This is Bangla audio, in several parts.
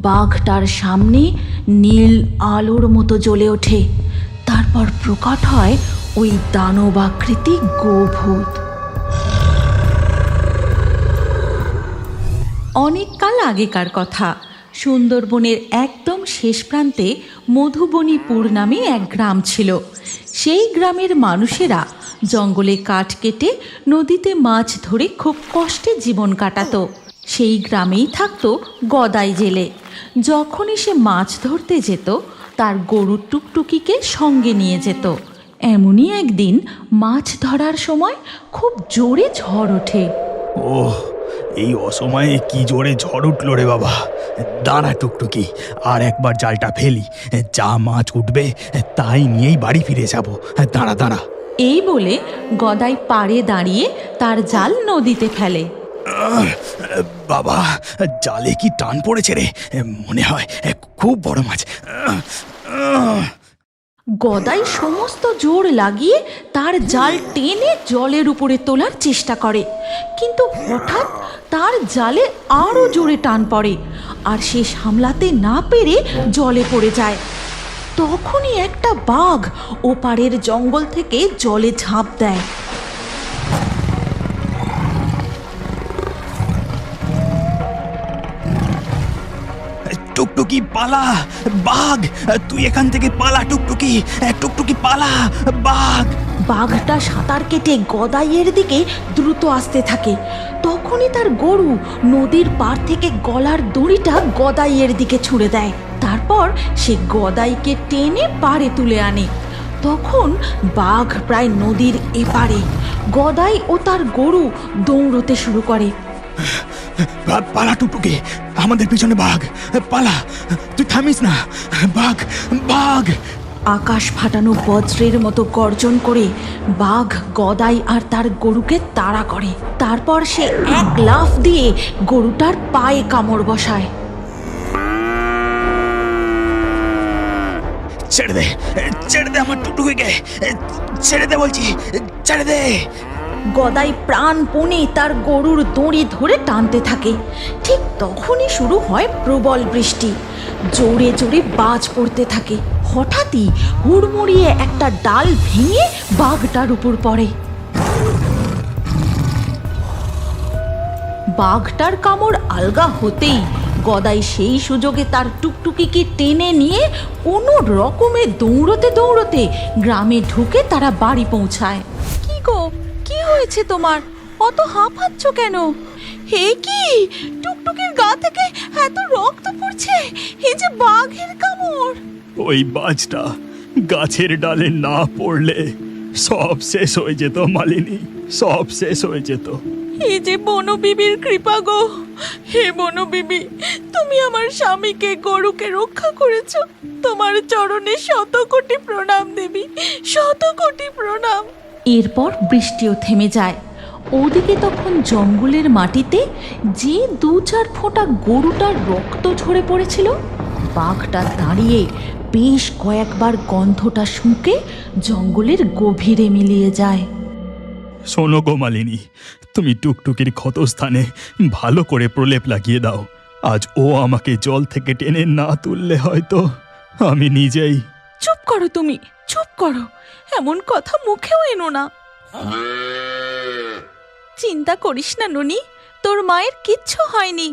বাঘটার সামনে নীল আলোর মতো জ্বলে ওঠে। তারপর প্রকট হয় ওই দানবাকৃতি গোভূত। অনেক কাল আগেকার কথা, সুন্দরবনের একদম শেষ প্রান্তে মধুবনীপুর নামে এক গ্রাম ছিল। সেই গ্রামের মানুষেরা জঙ্গলে কাঠ কেটে নদীতে মাছ ধরে খুব কষ্টে জীবন কাটাতো। সেই গ্রামেই থাকতো গদাই জেলে। যখনই সে মাছ ধরতে যেত তার গরুর টুকটুকিকে সঙ্গে নিয়ে যেত। এমনই একদিন মাছ ধরার সময় খুব জোরে ঝড় ওঠে। ওহ, এই অসময়ে কি জোরে ঝড় উঠল রে বাবা। দাঁড়া টুকটুকি, আর একবার জালটা ফেলি, যা মাছ উঠবে তাই নিয়েই বাড়ি ফিরে যাব। দাঁড়া দাঁড়া। এই বলে গদাই পাড়ে দাঁড়িয়ে তার জাল নদীতে ফেলে। বাবা, জালে কি টান পড়েছে রে, মনে হয় খুব বড় মাছ। গদাই সমস্ত জোর লাগিয়ে তার জাল টেনে জলের উপরে তোলার চেষ্টা করে, কিন্তু হঠাৎ তার জালে আরও জোরে টান পড়ে আর সে সামলাতে না পেরে জলে পড়ে যায়। তখনই একটা বাঘ ওপারের জঙ্গল থেকে জলে ঝাঁপ দেয়। টুকটুকি পালা, বাঘ তুই এখান থেকে পালা। টুকটুকি টুকটুকি পালা, বাঘ। বাঘটা সাঁতার কেটে গদাইয়ের দিকে দ্রুত আসতে থাকে। তখনই তার গরু নদীর পাড় থেকে গলার দড়িটা গদাইয়ের দিকে ছুঁড়ে দেয়। তারপর সে গদাইকে টেনে পাড়ে তুলে আনে। তখন বাঘ প্রায় নদীর এপারে। গদাই ও তার গরু দৌড়তে শুরু করে। পালা টুকটুকি, আমাদের পিছনে বাঘ, পালা, তুই থামিস না। বাঘ, বাঘ। আকাশ ফাটানো বজ্রের মতো গর্জন করে বাঘ গদাই আর তার গরুকে তাড়া করে। তারপর সে এক লাফ দিয়ে গরুটার পায়ে কামড় বসায়। ছেড়ে দে, ছেড়ে দে আমার টুকটুকিকে, ছেড়ে দে বলছি, ছেড়ে দে। গদাই প্রাণপণে তার গরুর দড়ি ধরে টানতে থাকে। ঠিক তখনই শুরু হয় প্রবল বৃষ্টি। জোরে জোরে বাজ পড়তে থাকে। হঠাৎই হুড়মুড়িয়ে একটা ডাল ভেঙে বাঘটার উপর পড়ে। বাঘটার কামড় আলগা হতেই গদাই সেই সুযোগে তার টুকটুকিকে টেনে নিয়ে কোনো রকমে দৌড়তে দৌড়তে গ্রামে ঢুকে তারা বাড়ি পৌঁছায়। কি গো, কি হয়েছে তোমার? অত হাঁপাচ্ছ কেন? হে কি, টুকটুকির গা থেকে এত রক্ত পড়ছে! এই যে বাঘের কামড়! ওই বাজটা গাছের ডালে না পড়লে সব শেষ হয়ে যেত মালিনী, সব শেষ হয়ে যেত। এই যে বনবিবির কৃপা গো! হে বনবিবি, তুমি আমার স্বামীকে গরুকে রক্ষা করেছো। তোমার চরণে শত কোটি প্রণাম দেবী, শত কোটি প্রণাম। এরপর বৃষ্টিও থেমে যায়। ওদিকে তখন জঙ্গলের মাটিতে যে 2-4 ফোঁটা গরুটার রক্ত ঝরে পড়েছিল, বাঘটা দাঁড়িয়ে বেশ কয়েকবার গন্ধটা শুঁকে জঙ্গলের গভীরে মিলিয়ে যায়। শোনো গো মালিনী, তুমি টুকটুকির ক্ষতস্থানে ভালো করে প্রলেপ লাগিয়ে দাও। আজ ও আমাকে জল থেকে টেনে না তুললে হয়তো আমি নিজেই। চুপ করো তুমি, চুপ করো, এমন কথা মুখেও এনো না। চিন্তা করিস না ননি, তোর মায়ের কিচ্ছু হয়নি।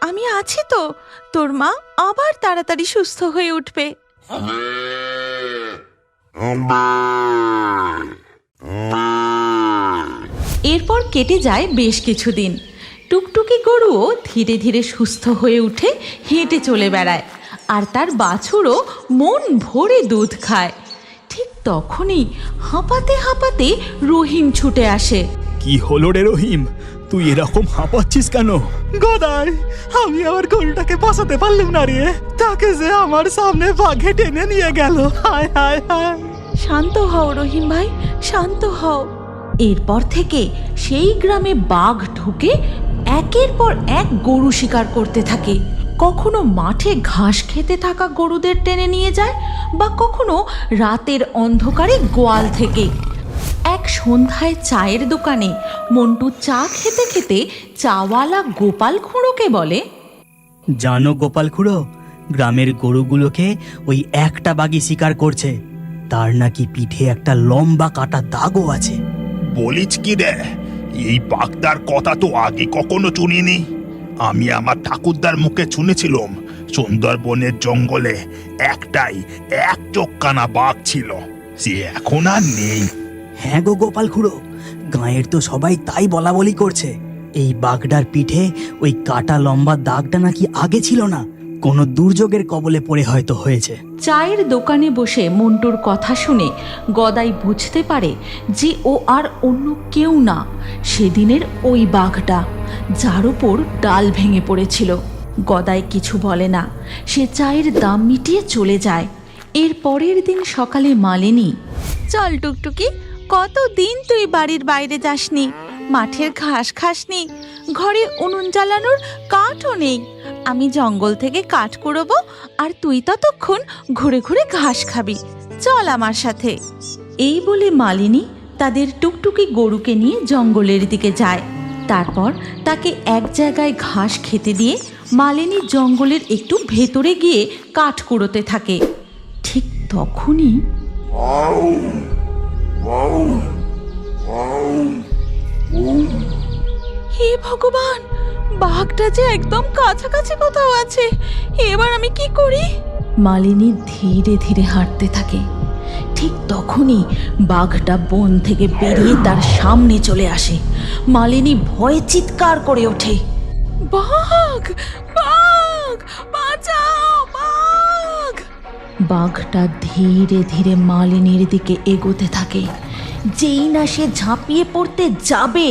আমি আছি তো, তোর মা আবার তাড়াতাড়ি সুস্থ হয়ে উঠবে। এরপর কেটে যায় বেশ কিছুদিন। টুকটুকি গরুও ধীরে ধীরে সুস্থ হয়ে উঠে হেঁটে চলে বেড়ায়, আর তার বাছুরও মন ভরে দুধ খায়। ঠিক তখনই হাঁপাতে হাঁপাতে রহিম ছুটে আসে। কি হলো রে রহিম, তুই এরকম হাঁপাচ্ছিস কেন? গদাই, আমি আমার গরুটাকে বাঁচাতে পারলাম না রে, তাকে যে আমার সামনে বাঘে টেনে নিয়ে গেল। হায় হায় হায়। শান্ত হও রহিম ভাই, শান্ত হও। এরপর থেকে সেই গ্রামে বাঘ ঢুকে একের পর এক গরু শিকার করতে থাকে। কখনো মাঠে ঘাস খেতে থাকা গরুদের টেনে নিয়ে যায়, বা কখনো রাতের অন্ধকারে গোয়াল থেকে। এক সন্ধ্যায় চায়ের দোকানে মন্টু চা খেতে খেতে চাওয়ালা গোপাল খুঁড়োকে বলে, জানো গোপাল খুড়ো, গ্রামের গরুগুলোকে ওই একটা বাঘই শিকার করছে। তার নাকি পিঠে একটা লম্বা কাটা দাগও আছে। বলিস কি রে? এই বাগদার কথা তো আগে কখনো শুনিনি। আমি আমার ঠাকুরদার মুখে শুনেছিলাম সুন্দরবনের জঙ্গলে একটাই এক চোখকানা বাঘ ছিল, সে এখন আর নেই। হ্যাঁ গো গোপাল খুড়ো, গাঁয়ের তো সবাই তাই বলা বলি করছে। এই বাঘটার পিঠে ওই কাটা লম্বা দাগটা নাকি আগে ছিল না, কোনো দুর্যোগের কবলে পড়ে হয়তো হয়েছে। চায়ের দোকানে বসে মন্টুর কথা শুনে গদাই বুঝতে পারে যে ও আর অন্য কেউ না, সেদিনের ওই বাঘটা যার উপর ডাল ভেঙে পড়েছিল। গদাই কিছু বলে না, সে চায়ের দাম মিটিয়ে চলে যায়। এর পরের দিন সকালে মালিনী, চল টুকটুকি, কতদিন তুই বাড়ির বাইরে যাসনি, মাঠের ঘাস খাসনি, ঘরে উনুন জ্বালানোর কাঠও নেই। আমি জঙ্গল থেকে কাঠ কুড়োবো আর তুই ততক্ষণ ঘুরে ঘুরে ঘাস খাবি, চল আমার সাথে। এই বলে মালিনী তাদের টুকটুকি গরুকে নিয়ে জঙ্গলের দিকে যায়। তারপর তাকে এক জায়গায় ঘাস খেতে দিয়ে মালিনী জঙ্গলের একটু ভেতরে গিয়ে কাঠ কুড়োতে থাকে। ঠিক তখনই হে ভগবান, বাঘটা যে একদম কাছাকাছি কোথাও আছে, এবার আমি কি করি? মালিনী ধীরে ধীরে হাঁটতে থাকে। ঠিক তখনই বাঘটা বন থেকে বেরিয়ে তার সামনে চলে আসে। মালিনী ভয়ে চিৎকার করে ওঠে, বাঘ, বাঘ, বাঁচাও, বাঘ! বাঘটা ধীরে ধীরে মালিনীর দিকে এগোতে থাকে। যেই না সে ঝাঁপিয়ে পড়তে যাবে,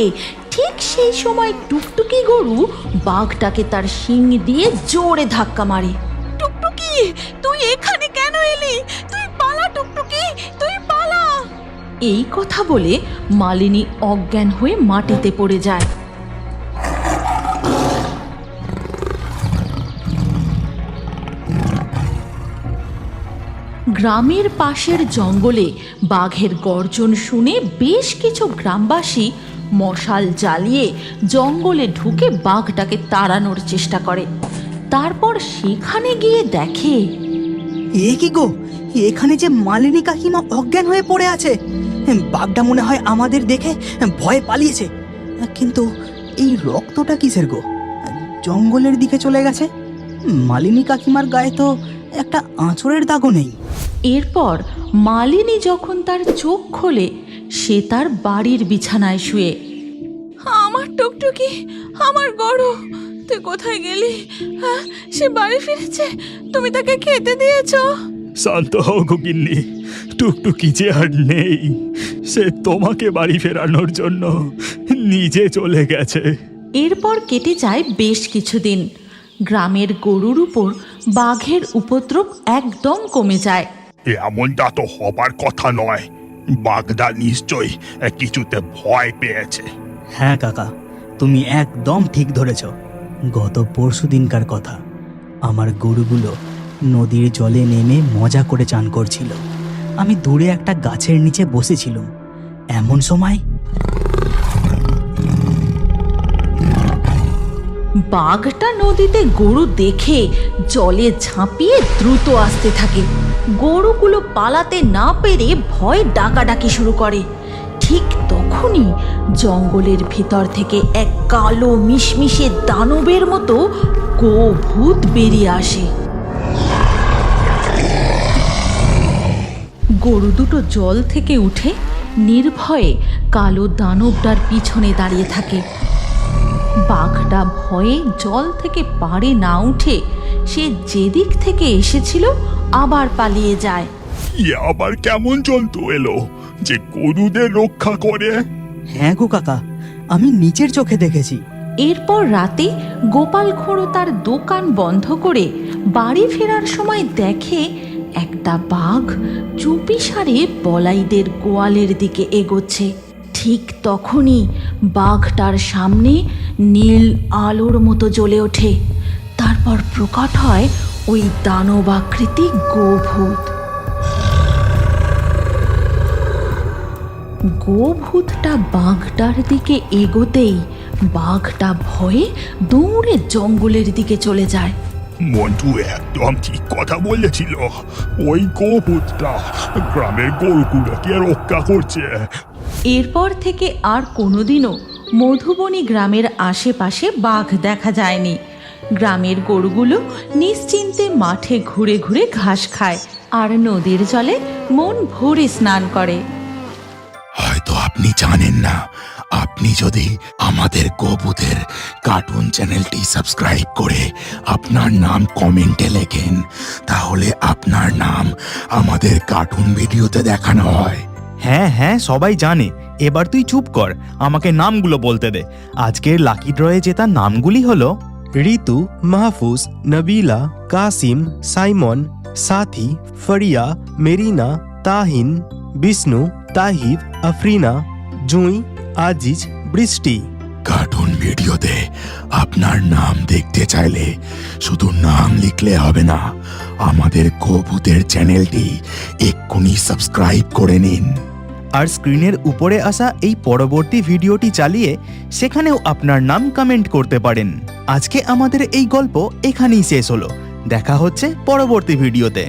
ঠিক সেই সময় টুকটুকি গরু বাঘটাকে তার শিং দিয়ে জোরে ধাক্কা মারে। টুকটুকি, তুই এখানে কেন এলি? তুই পালা টুকটুকি, তুই পালা! এই কথা বলে মালিনী অজ্ঞান হয়ে মাটিতে পড়ে যায়। গ্রামের পাশের জঙ্গলে বাঘের গর্জন শুনে বেশ কিছু গ্রামবাসী মশাল জ্বালিয়ে জঙ্গলে ঢুকে বাঘটাকে তাড়ানোর চেষ্টা করে। তারপর সেখানে গিয়ে দেখে, এ কি গো, এখানে যে মালিনী কাকিমা অজ্ঞান হয়ে পড়ে আছে। বাঘটা মনে হয় আমাদের দেখে ভয়ে পালিয়েছে। কিন্তু এই রক্তটা কিসের গো? জঙ্গলের দিকে চলে গেছে। মালিনী কাকিমার গায়ে তো একটা আঁচড়ের দাগও নেই। এরপর মালিনী যখন তার চোখ খোলে, সে তার বাড়ির বিছানায় শুয়ে। আমার টুকটুকি, আমার গরু, তুই কোথায় গেলি? সে বাড়ি ফিরেছে, তুমি তাকে খেতে দিয়েছো? শান্ত হও গিন্নি, টুকটুকি যে আর নেই, সে তোমাকে বাড়ি ফেরানোর জন্য নিজে চলে গেছে। এরপর কেটে যায় বেশ কিছুদিন। গ্রামের গরুর উপর বাঘের উপদ্রব একদম কমে যায়। এমনটা তো হবার কথা নয়, বাগদা নিশ্চয় কিছুতে ভয় পেয়েছে। হ্যাঁ কাকা, তুমি একদম ঠিক ধরেছ। গত পরশু দিনকার কথা, আমার গরুগুলো নদীর জলে নেমে মজা করে চান করছিল। আমি দূরে একটা গাছের নিচে বসেছিলাম। এমন সময় বাঘটা নদীতে গরু দেখে জলে ঝাঁপিয়ে দ্রুত আসতে থাকে। গরুগুলো পালাতে না পেরে ভয় ডাকাডাকি শুরু করে। ঠিক তখনই জঙ্গলের ভিতর থেকে এক কালো মিশমিশে দানবের মতো গোভূত বেরিয়ে আসে। গরু দুটো জল থেকে উঠে নির্ভয়ে কালো দানবটার পিছনে দাঁড়িয়ে থাকে। বাঘটা ভয়ে জল থেকে পাড়ে না উঠে সে যেদিক থেকে এসেছিল আবার পালিয়ে যায়। আবার কেমন জন্তু এলো যে গরুদের রক্ষা করে? হ্যাঁ গো কাকা, আমি নিচের চোখে দেখেছি। এরপর রাতে গোপাল খুড়ো তার দোকান বন্ধ করে বাড়ি ফেরার সময় দেখে একটা বাঘ চুপিসারে বলাইদের গোয়ালের দিকে এগোচ্ছে। ঠিক তখনই বাঘটার সামনে নীল আলোর মতো জ্বলে ওঠে। তারপর প্রকট হয় ওই দানবাকৃতি গোভূত। গোভূতটা বাঘটার দিকে এগোতেই বাঘটা ভয়ে দৌড়ে জঙ্গলের দিকে চলে যায়। মন্টু একদম ঠিক কথা বলেছিল। ওই গোপুত্রটা গ্রামের গরুগুলোকে রক্ষা করছে। এরপর থেকে আর কোনোদিনও মধুবনী গ্রামের আশেপাশে বাঘ দেখা যায়নি। গ্রামের গরুগুলো নিশ্চিন্তে মাঠে ঘুরে ঘুরে ঘাস খায় আর নদীর জলে মন ভরে স্নান করে। হয়তো আপনি জানেন না, আপনি যদি আমাদের গোপুতের কার্টুন চ্যানেলটি সাবস্ক্রাইব করে আপনার নাম কমেন্টে লেখেন, তাহলে আপনার নাম আমাদের কার্টুন ভিডিওতে দেখানো হয়। হ্যাঁ হ্যাঁ, সবাই জানে। এবার তুই চুপ কর, আমাকে নামগুলো বলতে দে। আজকের লাকি ড্রয়ে জেতা নামগুলি হলো ঋতু, মাহফুজ, নবিলা, কাসিম, সাইমন, সাথী, ফরিয়া, মেরিনা, তাহিন, বিষ্ণু, তাহিব, আফরিনা, জুঁই, আজিজ, বৃষ্টি। কার্টুন ভিডিওতে আপনার নাম দেখতে চাইলে শুধু নাম লিখলে হবে না, আমাদের গোপুতের চ্যানেলটি এক্ষুনি সাবস্ক্রাইব করে নিন। আর স্ক্রিনের উপরে আসা এই পরবর্তী ভিডিওটি চালিয়ে সেখানেও আপনার নাম কমেন্ট করতে পারেন। আজকে আমাদের এই গল্প এখানেই শেষ হলো। দেখা হচ্ছে পরবর্তী ভিডিওতে।